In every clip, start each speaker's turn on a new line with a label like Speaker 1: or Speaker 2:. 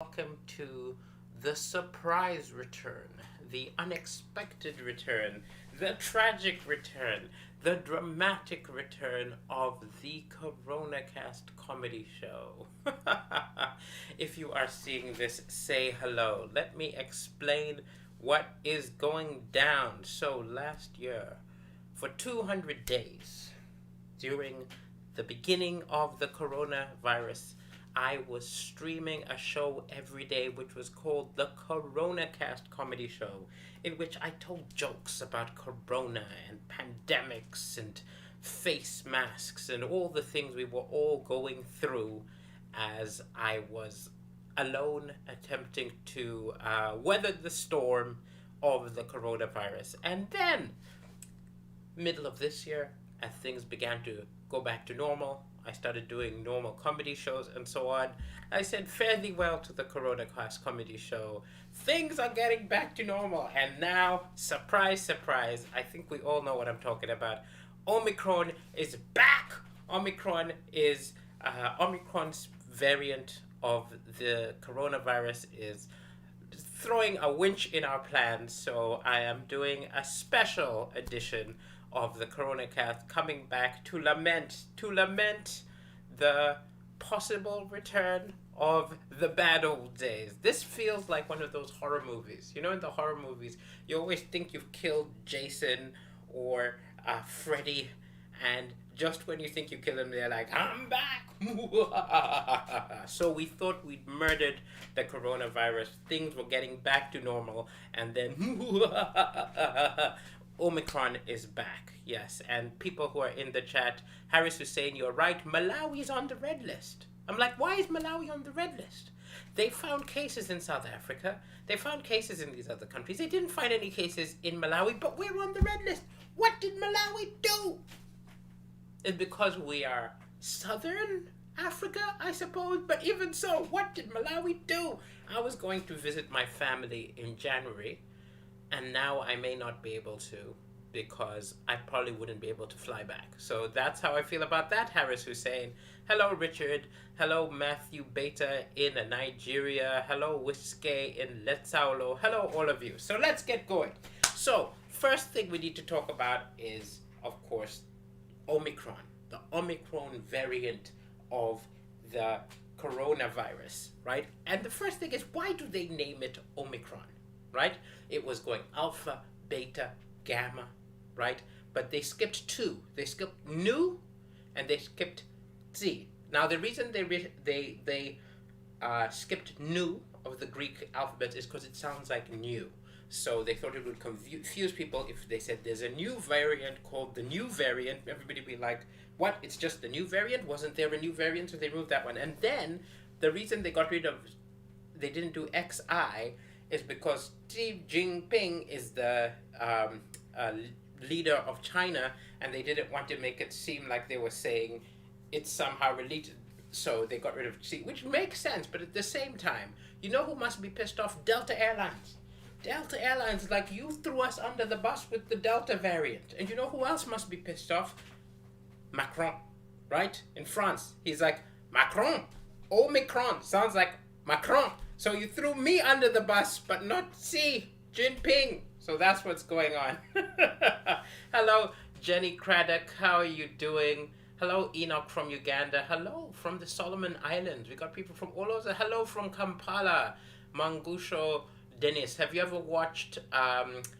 Speaker 1: welcome to the surprise return, the unexpected return, the tragic return, the dramatic return of the Coronacast comedy show. If you are seeing this, say hello. Let me explain what is going down. So, last year, for 200 days, during the beginning of the coronavirus, I was streaming a show every day which was called the Coronacast comedy show, in which I told jokes about corona and pandemics and face masks and all the things we were all going through as I was alone attempting to weather the storm of the coronavirus. And then, middle of this year, as things began to go back to normal, I started doing normal comedy shows and so on. I said fairly well to the Coronacast comedy show. Things are getting back to normal, and now, surprise, surprise, I think we all know what I'm talking about. Omicron is back. Omicron's variant of the coronavirus is throwing a winch in our plans. So I am doing a special edition of the Coronacast, coming back to lament the possible return of the bad old days. This feels like one of those horror movies. You know, in the horror movies, you always think you've killed Jason or Freddy, and just when you think you kill him, they're like, I'm back! So we thought we'd murdered the coronavirus. Things were getting back to normal, and then Omicron is back, yes. And people who are in the chat, Harris Hussein, you're right, Malawi's on the red list. I'm like, why is Malawi on the red list? They found cases in South Africa. They found cases in these other countries. They didn't find any cases in Malawi, but we're on the red list. What did Malawi do? It's because we are Southern Africa, I suppose. But even so, what did Malawi do? I was going to visit my family in January, and now I may not be able to because I probably wouldn't be able to fly back. So that's how I feel about that, Harris Hussein. Hello, Richard. Hello, Matthew Beta in Nigeria. Hello, Whiskey in Letsaulo. Hello, all of you. So let's get going. So, first thing we need to talk about is, of course, Omicron. The Omicron variant of the coronavirus, right? And the first thing is, why do they name it Omicron, right? It was going alpha, beta, gamma, right? But they skipped two. They skipped nu, and they skipped z. Now the reason they skipped nu of the Greek alphabet is because it sounds like new. So they thought it would confuse people if they said there's a new variant called the new variant. Everybody would be like, what? It's just the new variant? Wasn't there a new variant? So they moved that one. And then the reason they didn't do XI is because Xi Jinping is the leader of China, and they didn't want to make it seem like they were saying it's somehow related. So they got rid of Xi, which makes sense. But at the same time, you know who must be pissed off? Delta Airlines. Delta Airlines, like, you threw us under the bus with the Delta variant. And you know who else must be pissed off? Macron, right? In France. He's like, Macron, Omicron, sounds like Macron. So you threw me under the bus, but not Xi Jinping. So that's what's going on. Hello, Jenny Craddock. How are you doing? Hello, Enoch from Uganda. Hello from the Solomon Islands. We got people from all over. Hello from Kampala. Mangusho Dennis. Have you ever watched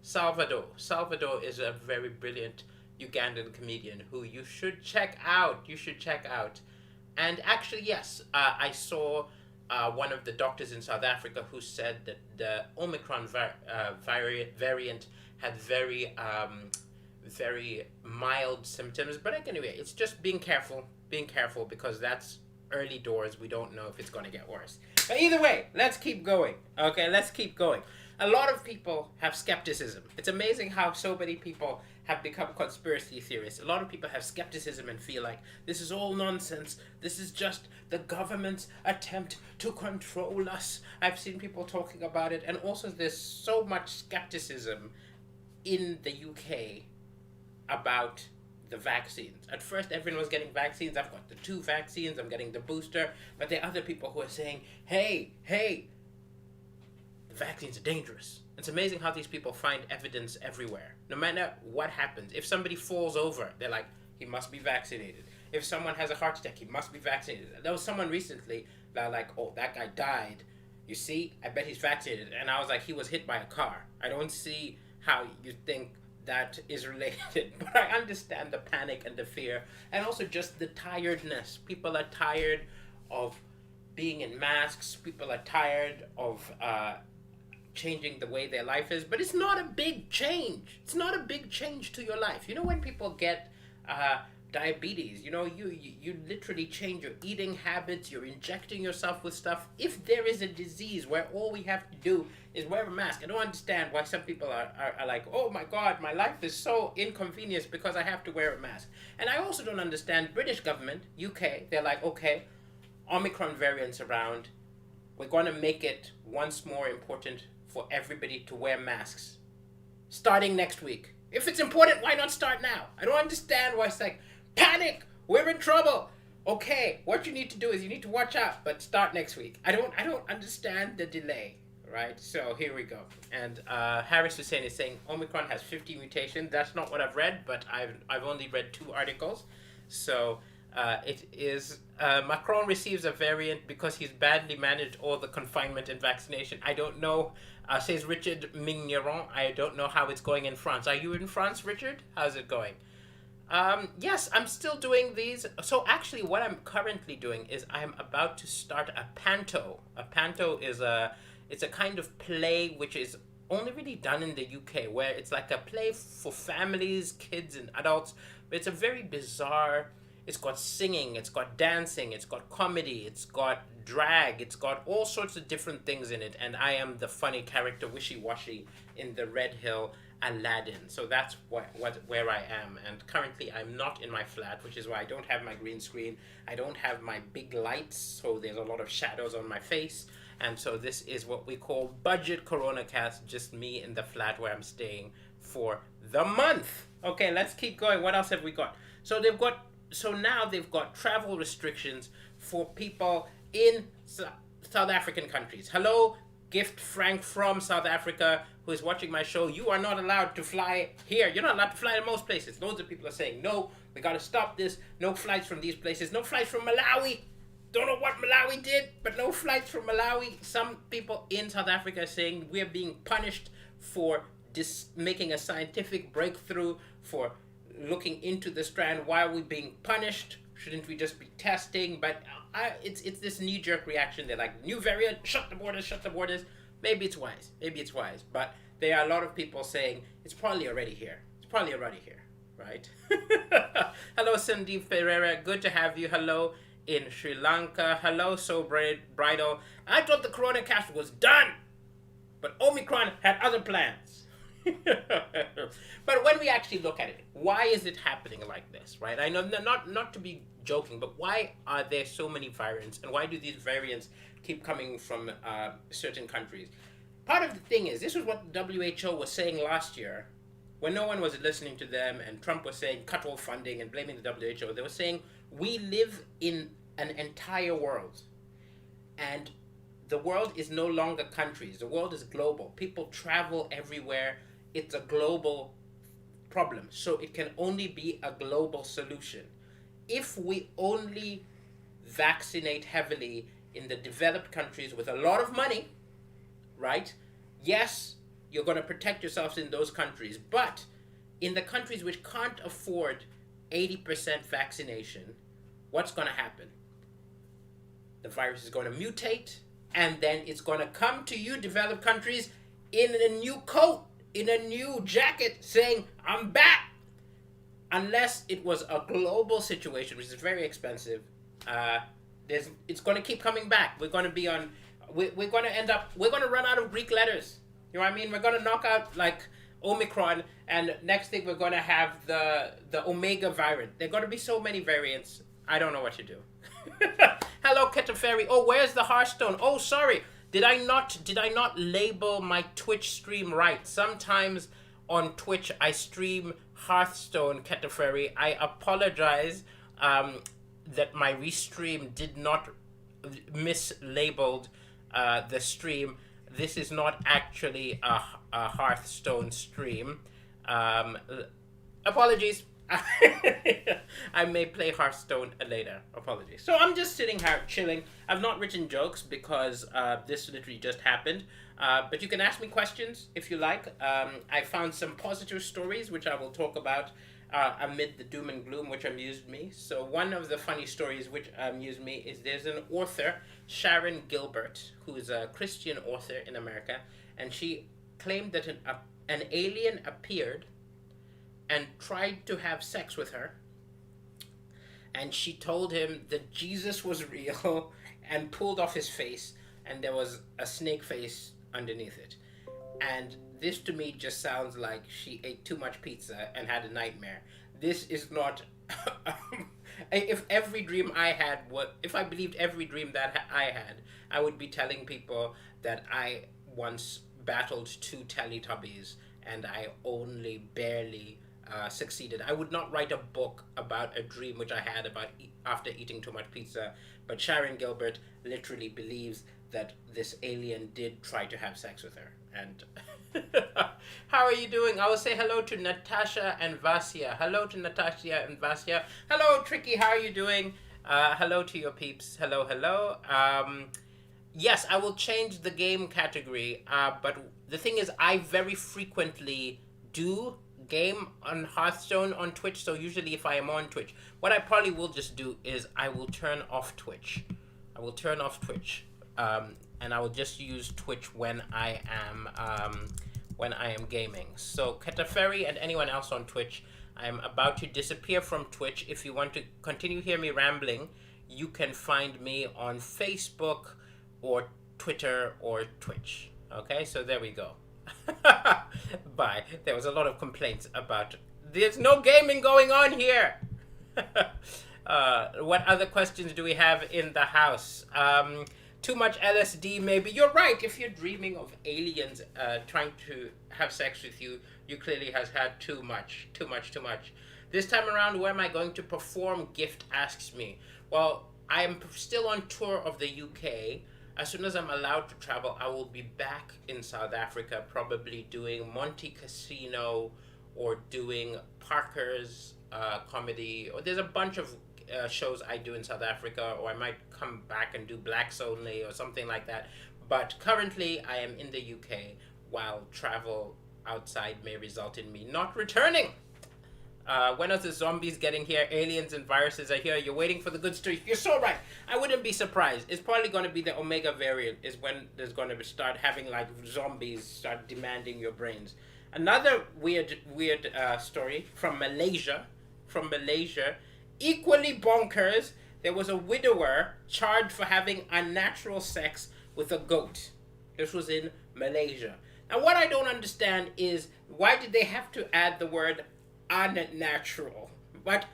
Speaker 1: Salvador? Salvador is a very brilliant Ugandan comedian who you should check out. And actually, yes, I saw one of the doctors in South Africa who said that the Omicron variant had very mild symptoms. But anyway, it's just being careful because that's early doors. We don't know if it's going to get worse. But either way, let's keep going. Okay, let's keep going. A lot of people have skepticism. It's amazing how so many people have become conspiracy theorists. A lot of people have skepticism and feel like this is all nonsense. This is just the government's attempt to control us. I've seen people talking about it. And also there's so much skepticism in the UK about the vaccines. At first, everyone was getting vaccines. I've got the 2 vaccines. I'm getting the booster. But there are other people who are saying, hey, the vaccines are dangerous. It's amazing how these people find evidence everywhere. No matter what happens. If somebody falls over, they're like, he must be vaccinated. If someone has a heart attack, he must be vaccinated. There was someone recently that like, oh, that guy died. You see, I bet he's vaccinated. And I was like, he was hit by a car. I don't see how you think that is related. But I understand the panic and the fear. And also just the tiredness. People are tired of being in masks. People are tired of changing the way their life is. But it's not a big change. It's not a big change to your life. You know, when people get diabetes, you know, you literally change your eating habits, you're injecting yourself with stuff. If there is a disease where all we have to do is wear a mask, I don't understand why some people are like, oh my god, my life is so inconvenienced because I have to wear a mask. And I also don't understand British government, UK, they're like, okay, Omicron variants around, we're going to make it once more important for everybody to wear masks starting next week. If it's important, why not start now? I don't understand why it's like, panic, we're in trouble. Okay, what you need to do is you need to watch out, but start next week. I don't understand the delay, right? So here we go. And Harris Hussein is saying Omicron has 50 mutations. That's not what I've read, but I've only read 2 articles. So it is Macron receives a variant because he's badly managed all the confinement and vaccination. I don't know. Says Richard Migneron. I don't know how it's going in France. Are you in France, Richard? How's it going? Yes, I'm still doing these. So actually what I'm currently doing is I'm about to start a panto. A panto is it's a kind of play which is only really done in the UK, where it's like a play for families, kids and adults. But it's a very bizarre, it's got singing, it's got dancing, it's got comedy, it's got drag, it's got all sorts of different things in it. And I am the funny character Wishy-Washy in the Red Hill Aladdin. So that's where I am. And currently I'm not in my flat, which is why I don't have my green screen. I don't have my big lights, so there's a lot of shadows on my face. And so this is what we call budget Coronacast, just me in the flat where I'm staying for the month. Okay, let's keep going. What else have we got? So now they've got travel restrictions for people in South African countries. Hello, Gift Frank from South Africa, who is watching my show. You are not allowed to fly here. You're not allowed to fly to most places. Loads of people are saying, no, we got to stop this. No flights from these places. No flights from Malawi. Don't know what Malawi did, but no flights from Malawi. Some people in South Africa are saying we're being punished for making a scientific breakthrough, for looking into the strand. Why are we being punished? Shouldn't we just be testing? But it's this knee-jerk reaction. They're like, new variant, shut the borders. Maybe it's wise. But there are a lot of people saying it's probably already here. Right? Hello, Sandeep Pereira. Good to have you. Hello in Sri Lanka. Hello, So Bridal. I thought the Coronacast was done, but Omicron had other plans. But when we actually look at it, why is it happening like this, right? I know not to be joking, but why are there so many variants, and why do these variants keep coming from certain countries? Part of the thing is, this was what the WHO was saying last year, when no one was listening to them, and Trump was saying cut all funding and blaming the WHO. They were saying we live in an entire world, and the world is no longer countries. The world is global. People travel everywhere. It's a global problem. So it can only be a global solution. If we only vaccinate heavily in the developed countries with a lot of money, right? Yes, you're going to protect yourselves in those countries. But in the countries which can't afford 80% vaccination, what's going to happen? The virus is going to mutate, and then it's going to come to you, developed countries, in a new coat, in a new jacket, saying, I'm back. Unless it was a global situation, which is very expensive, it's going to keep coming back. We're going to be on, we're going to run out of Greek letters. You know what I mean? We're going to knock out like Omicron, and next thing we're going to have the Omega variant. There are going to be so many variants. I don't know what to do. Hello, Ketaferi. Oh, where's the Hearthstone? Oh, sorry. Did I not label my Twitch stream right? Sometimes on Twitch. I stream Hearthstone, Ketaferi. I apologize that my restream did not mislabeled the stream. This is not actually a Hearthstone stream. Apologies. I may play Hearthstone later. Apologies. So I'm just sitting here chilling. I've not written jokes because this literally just happened. But you can ask me questions if you like. I found some positive stories which I will talk about amid the doom and gloom which amused me. So one of the funny stories which amused me is there's an author, Sharon Gilbert, who is a Christian author in America, and she claimed that an alien appeared and tried to have sex with her. And she told him that Jesus was real and pulled off his face and there was a snake face underneath it. And this to me just sounds like she ate too much pizza and had a nightmare. This is not... if every dream I had, if I believed every dream that I had, I would be telling people that I once battled 2 Teletubbies and I only barely succeeded. I would not write a book about a dream which I had about after eating too much pizza, but Sharon Gilbert literally believes that this alien did try to have sex with her. And how are you doing? I will say hello to Natasha and Vasya. Hello to Natasha and Vasya. Hello, Tricky. How are you doing? Hello to your peeps. Hello, hello. Yes, I will change the game category. But the thing is, I very frequently do game on Hearthstone on Twitch. So usually if I am on Twitch, what I probably will just do is I will turn off Twitch. I will turn off Twitch. And I will just use Twitch when I am gaming. So Ketaferi and anyone else on Twitch, I am about to disappear from Twitch. If you want to continue hear me rambling, you can find me on Facebook or Twitter or Twitch. Okay, so there we go. Bye. There was a lot of complaints about there's no gaming going on here. What other questions do we have in the house? Too much LSD, maybe. You're right. If you're dreaming of aliens trying to have sex with you, you clearly has had too much. This time around, where am I going to perform? Gift asks me. Well, I am still on tour of the UK. As soon as I'm allowed to travel, I will be back in South Africa, probably doing Monte Casino or doing Parker's comedy. Or there's a bunch of shows I do in South Africa, or I might come back and do Blacks Only or something like that. But currently I am in the UK, while travel outside may result in me not returning. When are the zombies getting here? Aliens and viruses are here. You're waiting for the good story. You're so right. I wouldn't be surprised. It's probably going to be the Omega variant is when there's going to start having like zombies start demanding your brains. Another weird story from Malaysia. Equally bonkers, there was a widower charged for having unnatural sex with a goat. This was in Malaysia. Now, what I don't understand is why did they have to add the word unnatural? But,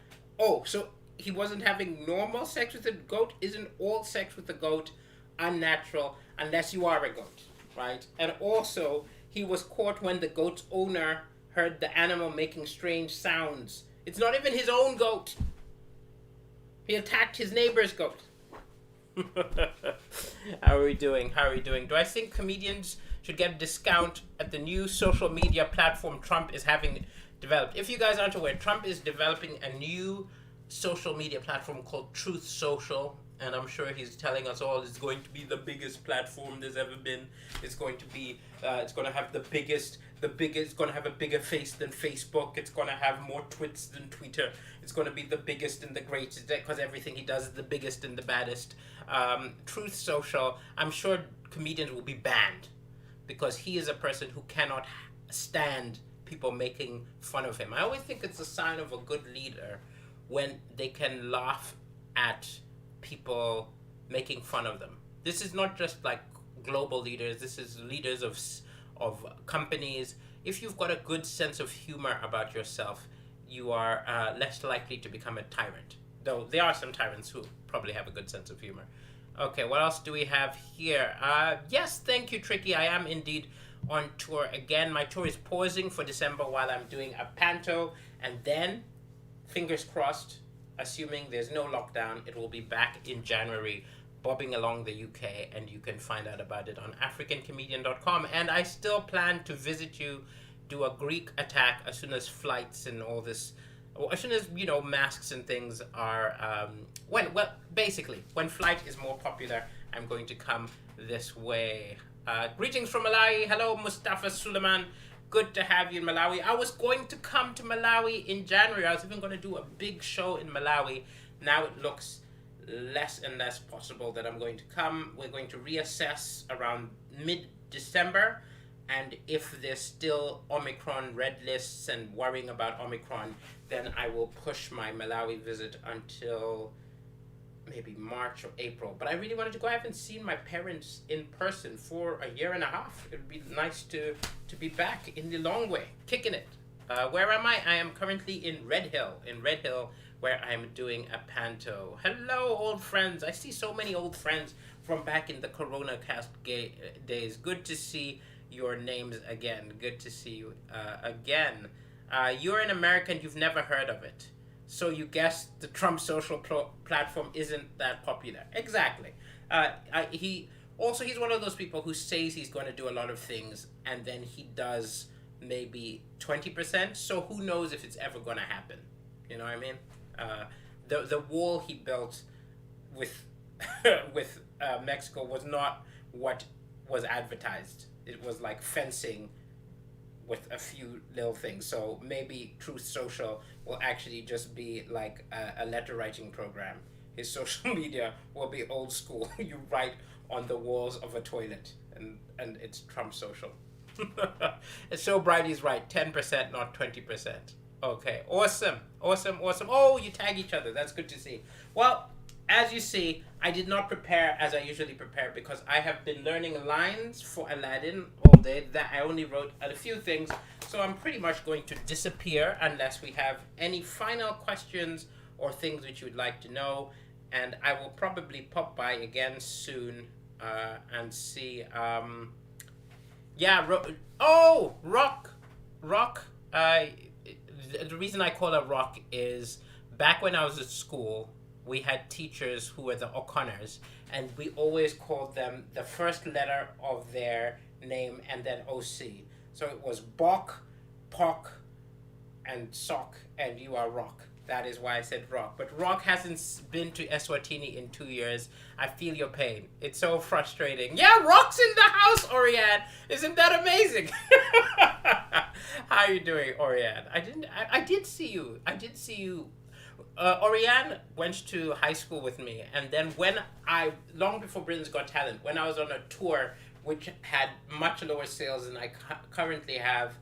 Speaker 1: so he wasn't having normal sex with a goat? Isn't all sex with a goat unnatural unless you are a goat, right? And also, he was caught when the goat's owner heard the animal making strange sounds. It's not even his own goat. He attacked his neighbor's goat. How are we doing? Do I think comedians should get a discount at the new social media platform Trump is having developed? If you guys aren't aware, Trump is developing a new social media platform called Truth Social. And I'm sure he's telling us all it's going to be the biggest platform there's ever been. It's going to be, it's going to have it's going to have a bigger face than Facebook. It's going to have more twits than Twitter. It's going to be the biggest and the greatest because everything he does is the biggest and the baddest. Truth Social, I'm sure comedians will be banned because he is a person who cannot stand people making fun of him. I always think it's a sign of a good leader when they can laugh at people making fun of them. This is not just like global leaders. This is leaders of companies. If you've got a good sense of humor about yourself, you are less likely to become a tyrant. Though there are some tyrants who probably have a good sense of humor. Okay, what else do we have here? Yes, thank you, Tricky. I am indeed on tour again. My tour is pausing for December while I'm doing a panto, and then, fingers crossed, assuming there's no lockdown, it will be back in January, bobbing along the UK, and you can find out about it on africancomedian.com. And I still plan to visit you, do a Greek attack as soon as flights and all this, as soon as, masks and things are, basically, when flight is more popular, I'm going to come this way. Greetings from Malawi. Hello, Mustafa Suleiman. Good to have you in Malawi. I was going to come to Malawi in January. I was even going to do a big show in Malawi. Now it looks less and less possible that I'm going to come. We're going to reassess around mid-December. And if there's still Omicron red lists and worrying about Omicron, then I will push my Malawi visit until maybe March or April. But I really wanted to go. I haven't seen my parents in person for a year and a half. It would be nice to be back in the long way, kicking it. Where am I? I am currently in Red Hill, where I'm doing a panto. Hello, old friends. I see so many old friends from back in the Coronacast days. Good to see your names again. Good to see you again. You're an American. You've never heard of it. So you guess the Trump social platform isn't that popular. Exactly. He's one of those people who says he's going to do a lot of things and then he does maybe 20%. So who knows if it's ever going to happen? You know what I mean? The wall he built with with Mexico was not what was advertised. It was like fencing with a few little things. So maybe Truth Social will actually just be like a letter writing program. His social media will be old school. You write on the walls of a toilet and it's Trump Social. It's so bright he's right. 10%, not 20%. Okay, awesome. Oh, you tag each other. That's good to see. Well, as you see, I did not prepare as I usually prepare because I have been learning lines for Aladdin all day. That I only wrote a few things, so I'm pretty much going to disappear unless we have any final questions or things which you would like to know. And I will probably pop by again soon and see. Rock. The reason I call her Rock is back when I was at school, we had teachers who were the O'Connors, and we always called them the first letter of their name and then OC. So it was Bok, Pock, and Sock, and you are Rock. That is why I said Rock. But Rock hasn't been to Eswatini in 2 years. I feel your pain. It's so frustrating. Yeah, Rock's in the house, Oriane. Isn't that amazing? How are you doing, Oriane? I did see you. Oriane went to high school with me, and then long before Britain's Got Talent, when I was on a tour which had much lower sales than I currently have,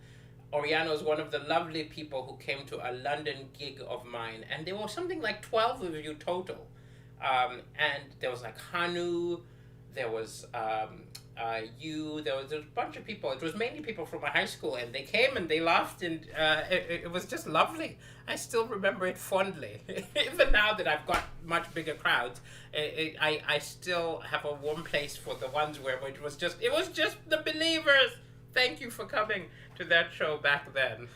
Speaker 1: Oriane was one of the lovely people who came to a London gig of mine, and there was something like 12 of you total. And there was like Hanu, there was you, there was a bunch of people. It was mainly people from my high school, and they came and they laughed, and it was just lovely. I still remember it fondly. Even now that I've got much bigger crowds, I still have a warm place for the ones where it was just the believers. Thank you for coming to that show back then.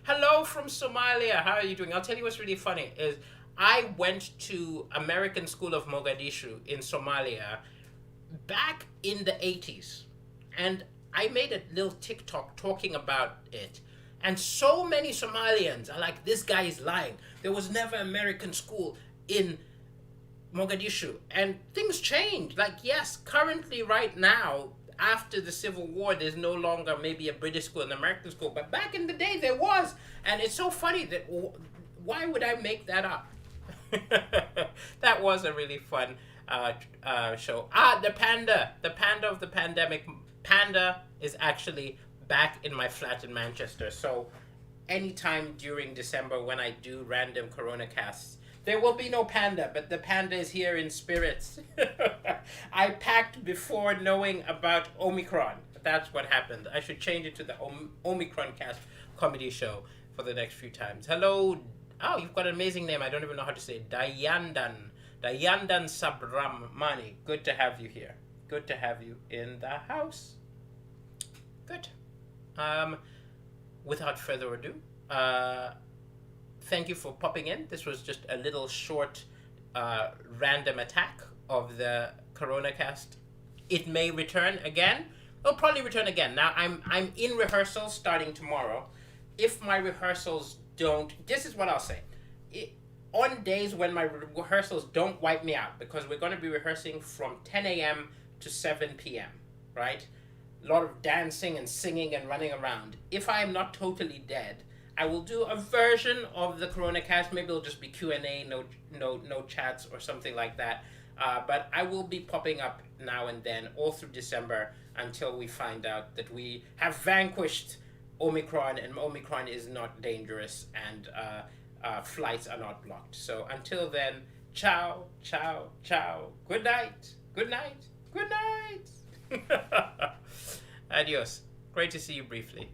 Speaker 1: Hello from Somalia. How are you doing? I'll tell you what's really funny is I went to American School of Mogadishu in Somalia back in the 80s. And I made a little TikTok talking about it. And so many Somalians are like, this guy is lying. There was never American school in Mogadishu. And things change. Like, yes, currently right now, after the Civil War, there's no longer maybe a British school and an American school. But back in the day, there was. And it's so funny that why would I make that up? That was a really fun show. The panda of the pandemic. Panda is actually back in my flat in Manchester. So anytime during December when I do random Coronacasts, there will be no panda, but the panda is here in spirits. I packed before knowing about Omicron. That's what happened. I should change it to the Omicron cast comedy show for the next few times. Hello. Oh, you've got an amazing name. I don't even know how to say it. Dayandan Sabramani. Good to have you here. Good to have you in the house. Good. Without further ado, thank you for popping in. This was just a little short random attack of the Coronacast. It may return again. It'll probably return again. Now I'm in rehearsals starting tomorrow. If my rehearsals don't, this is what I'll say. On days when my rehearsals don't wipe me out, because we're going to be rehearsing from 10 a.m. to 7 p.m., right? A lot of dancing and singing and running around. If I am not totally dead, I will do a version of the Coronacast. Maybe it'll just be Q&A, no chats or something like that. But I will be popping up now and then all through December until we find out that we have vanquished Omicron and Omicron is not dangerous and flights are not blocked. So until then, ciao, ciao, ciao. Good night. Good night. Good night. Adios. Great to see you briefly.